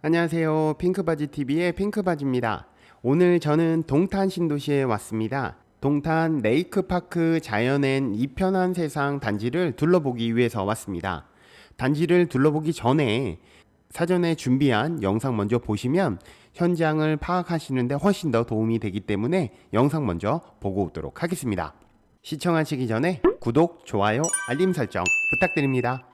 안녕하세요. 핑크바지TV의 핑크바지입니다. 오늘 저는 동탄 신도시에 왔습니다. 동탄 레이크파크 자연엔 이편한 세상 단지를 둘러보기 위해서 왔습니다. 단지를 둘러보기 전에 사전에 준비한 영상 먼저 보시면 현장을 파악하시는데 훨씬 더 도움이 되기 때문에 영상 먼저 보고 오도록 하겠습니다. 시청하시기 전에 구독, 좋아요, 알림 설정 부탁드립니다.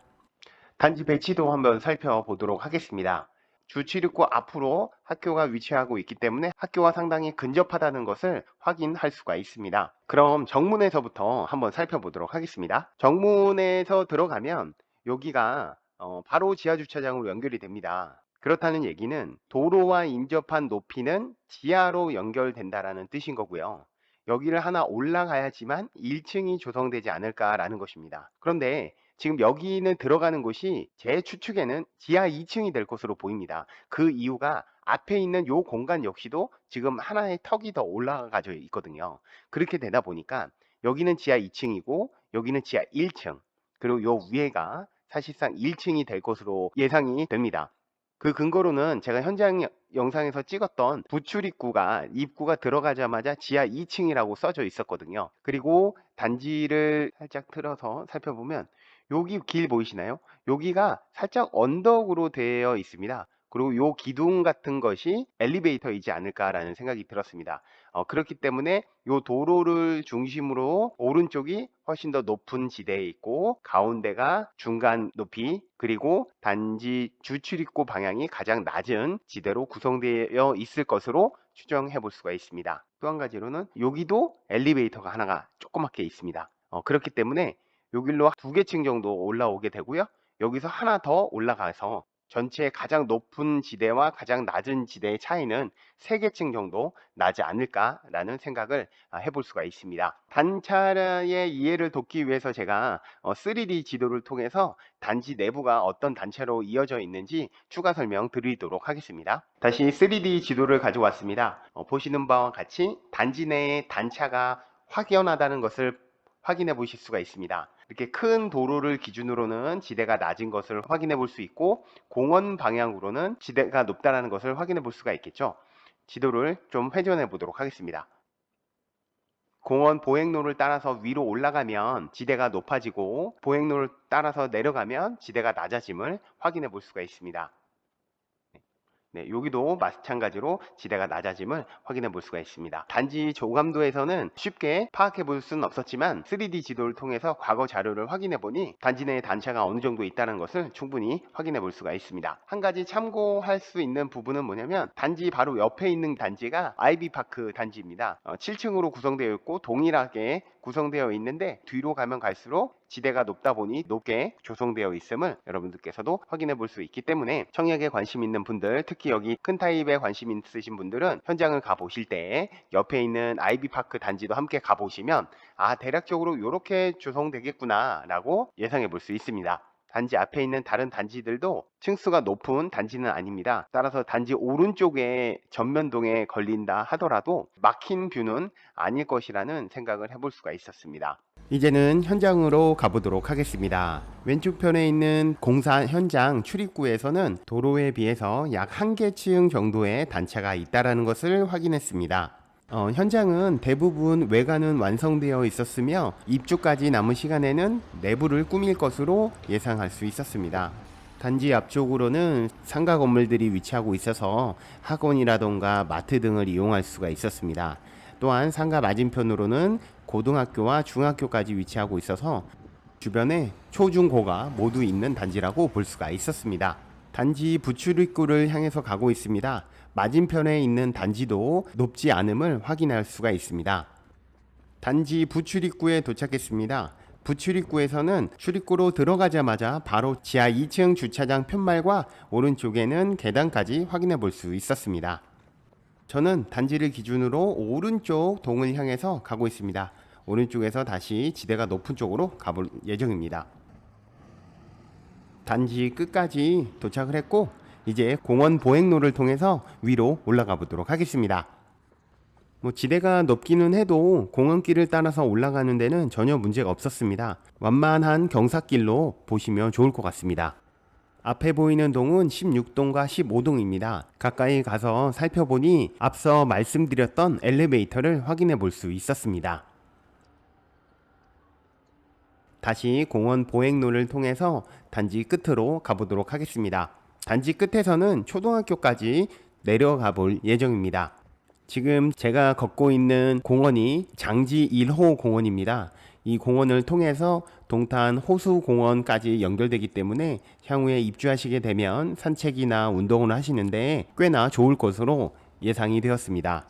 단지 배치도 한번 살펴보도록 하겠습니다. 주출입구 앞으로 학교가 위치하고 있기 때문에 학교와 상당히 근접하다는 것을 확인할 수가 있습니다. 그럼 정문에서부터 한번 살펴보도록 하겠습니다. 정문에서 들어가면 여기가 바로 지하주차장으로 연결이 됩니다. 그렇다는 얘기는 도로와 인접한 높이는 지하로 연결된다라는 뜻인 거고요. 여기를 하나 올라가야지만 1층이 조성되지 않을까라는 것입니다. 그런데 지금 여기는 들어가는 곳이 제 추측에는 지하 2층이 될 것으로 보입니다. 그 이유가 앞에 있는 요 공간 역시도 지금 하나의 턱이 더 올라가져 있거든요. 그렇게 되다 보니까 여기는 지하 2층이고 여기는 지하 1층, 그리고 요 위에가 사실상 1층이 될 것으로 예상이 됩니다. 그 근거로는 제가 현장 영상에서 찍었던 입구가 들어가자마자 지하 2층이라고 써져 있었거든요. 그리고 단지를 살짝 틀어서 살펴보면 여기 길 보이시나요? 여기가 살짝 언덕으로 되어 있습니다. 그리고 요 기둥 같은 것이 엘리베이터이지 않을까라는 생각이 들었습니다. 그렇기 때문에 요 도로를 중심으로 오른쪽이 훨씬 더 높은 지대에 있고 가운데가 중간 높이, 그리고 단지 주출입구 방향이 가장 낮은 지대로 구성되어 있을 것으로 추정해 볼 수가 있습니다. 또 한 가지로는 여기도 엘리베이터가 하나가 조그맣게 있습니다. 그렇기 때문에 요 길로 2개 층 정도 올라오게 되고요. 여기서 하나 더 올라가서 전체 가장 높은 지대와 가장 낮은 지대의 차이는 3개층 정도 나지 않을까라는 생각을 해볼 수가 있습니다. 단차의 이해를 돕기 위해서 제가 3D 지도를 통해서 단지 내부가 어떤 단차로 이어져 있는지 추가 설명 드리도록 하겠습니다. 다시 3D 지도를 가져왔습니다. 보시는 바와 같이 단지 내의 단차가 확연하다는 것을 확인해 보실 수가 있습니다. 이렇게 큰 도로를 기준으로는 지대가 낮은 것을 확인해 볼 수 있고, 공원 방향으로는 지대가 높다는 것을 확인해 볼 수가 있겠죠. 지도를 좀 회전해 보도록 하겠습니다. 공원 보행로를 따라서 위로 올라가면 지대가 높아지고, 보행로를 따라서 내려가면 지대가 낮아짐을 확인해 볼 수가 있습니다. 네, 여기도 마찬가지로 지대가 낮아짐을 확인해 볼 수가 있습니다. 단지 조감도에서는 쉽게 파악해 볼 수는 없었지만 3D 지도를 통해서 과거 자료를 확인해 보니 단지 내에 단차가 어느 정도 있다는 것을 충분히 확인해 볼 수가 있습니다. 한 가지 참고할 수 있는 부분은 뭐냐면, 단지 바로 옆에 있는 단지가 아이비파크 단지입니다. 7층으로 구성되어 있고 동일하게 구성되어 있는데, 뒤로 가면 갈수록 지대가 높다 보니 높게 조성되어 있음을 여러분들께서도 확인해 볼 수 있기 때문에, 청약에 관심 있는 분들, 특히 여기 큰 타입에 관심 있으신 분들은 현장을 가보실 때 옆에 있는 아이비파크 단지도 함께 가보시면 대략적으로 이렇게 조성되겠구나 라고 예상해 볼 수 있습니다. 단지 앞에 있는 다른 단지들도 층수가 높은 단지는 아닙니다. 따라서 단지 오른쪽에 전면동에 걸린다 하더라도 막힌 뷰는 아닐 것이라는 생각을 해볼 수가 있었습니다. 이제는 현장으로 가보도록 하겠습니다. 왼쪽편에 있는 공사 현장 출입구에서는 도로에 비해서 약 1개층 정도의 단차가 있다는 것을 확인했습니다. 현장은 대부분 외관은 완성되어 있었으며 입주까지 남은 시간에는 내부를 꾸밀 것으로 예상할 수 있었습니다. 단지 앞쪽으로는 상가 건물들이 위치하고 있어서 학원이라던가 마트 등을 이용할 수가 있었습니다. 또한 상가 맞은편으로는 고등학교와 중학교까지 위치하고 있어서 주변에 초중고가 모두 있는 단지라고 볼 수가 있었습니다. 단지 부출입구를 향해서 가고 있습니다. 맞은편에 있는 단지도 높지 않음을 확인할 수가 있습니다. 단지 부출입구에 도착했습니다. 부출입구에서는 출입구로 들어가자마자 바로 지하 2층 주차장 편말과 오른쪽에는 계단까지 확인해 볼 수 있었습니다. 저는 단지를 기준으로 오른쪽 동을 향해서 가고 있습니다. 오른쪽에서 다시 지대가 높은 쪽으로 가볼 예정입니다. 단지 끝까지 도착을 했고, 이제 공원 보행로를 통해서 위로 올라가 보도록 하겠습니다. 지대가 높기는 해도 공원길을 따라서 올라가는 데는 전혀 문제가 없었습니다. 완만한 경사길로 보시면 좋을 것 같습니다. 앞에 보이는 동은 16동과 15동입니다. 가까이 가서 살펴보니 앞서 말씀드렸던 엘리베이터를 확인해 볼 수 있었습니다. 다시 공원 보행로를 통해서 단지 끝으로 가보도록 하겠습니다. 단지 끝에서는 초등학교까지 내려가 볼 예정입니다. 지금 제가 걷고 있는 공원이 장지 1호 공원입니다. 이 공원을 통해서 동탄 호수공원까지 연결되기 때문에 향후에 입주하시게 되면 산책이나 운동을 하시는데 꽤나 좋을 것으로 예상이 되었습니다.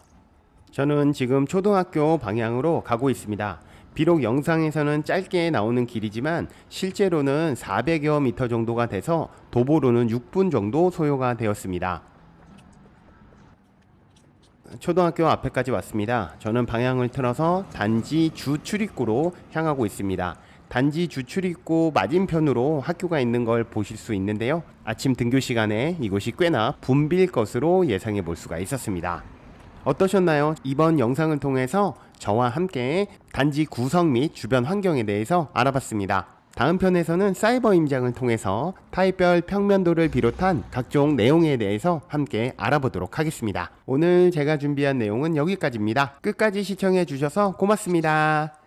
저는 지금 초등학교 방향으로 가고 있습니다. 비록 영상에서는 짧게 나오는 길이지만 실제로는 400여 미터 정도가 돼서 도보로는 6분 정도 소요가 되었습니다. 초등학교 앞에까지 왔습니다. 저는 방향을 틀어서 단지 주 출입구로 향하고 있습니다. 단지 주 출입구 맞은편으로 학교가 있는 걸 보실 수 있는데요. 아침 등교 시간에 이곳이 꽤나 붐빌 것으로 예상해 볼 수가 있었습니다. 어떠셨나요? 이번 영상을 통해서 저와 함께 단지 구성 및 주변 환경에 대해서 알아봤습니다. 다음 편에서는 사이버 임장을 통해서 타입별 평면도를 비롯한 각종 내용에 대해서 함께 알아보도록 하겠습니다. 오늘 제가 준비한 내용은 여기까지입니다. 끝까지 시청해 주셔서 고맙습니다.